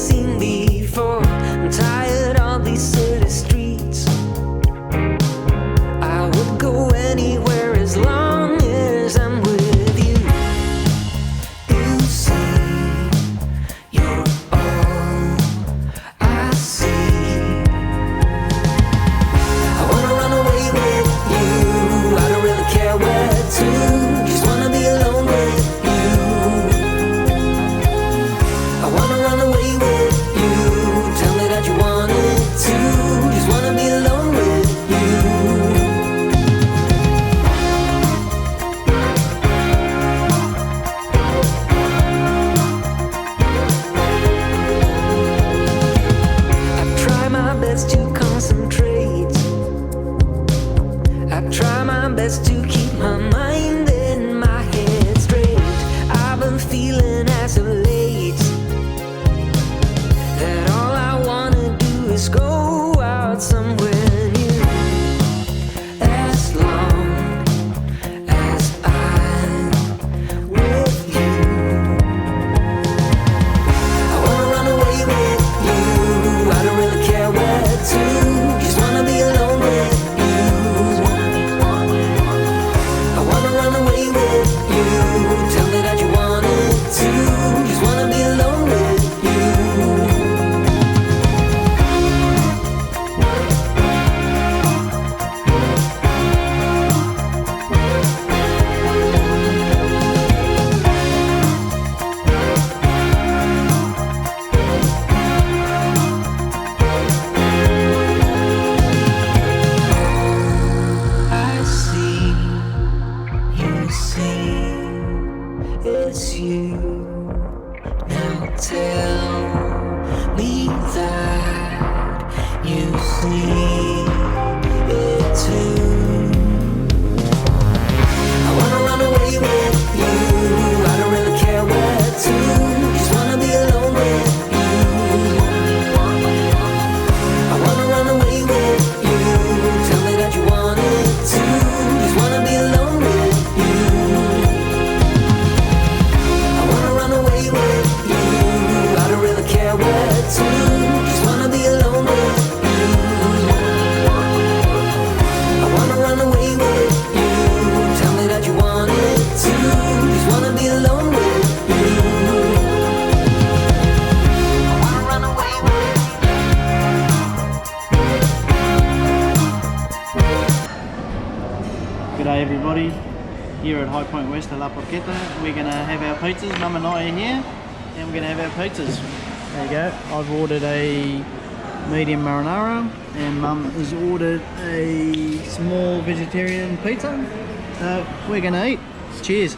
seen before. I'm tired of these city streets. I would go anywhere as long as I'm with you. You see, you're all I see. I wanna run away with you. I don't really care where to. Just wanna be alone with you. I wanna run away with you. Tell me that you want it too. Just wanna be alone with you. I try my best to concentrate. I try my best to keep my mind and my head straight. I've been feeling as of late that all I wanna do is go out somewhere new. As long as I'm with you. I wanna run away with you. I don't really care where to. Just wanna be alone with you. I wanna run away with you. Tell me that you want it too. Just wanna be alone with you. I see, you see, it's you. Now tell me that you see it too. I wanna run away with you. I don't really care where to. Just wanna be alone with you. I wanna run away with you. Tell me that you want it too. Just wanna be alone with you. I wanna run away with you. I don't really care where to. Just wanna be alone with you. I wanna run away with you. Tell me that you want it too. Just wanna be alone with you. I wanna run away with G'day everybody, here at Highpoint West at La Porchetta. We're going to have our pizzas. Mum and I are here and we're going to have our pizzas. There you go. I've ordered a medium marinara and Mum has ordered a small vegetarian pizza. We're going to eat. Cheers.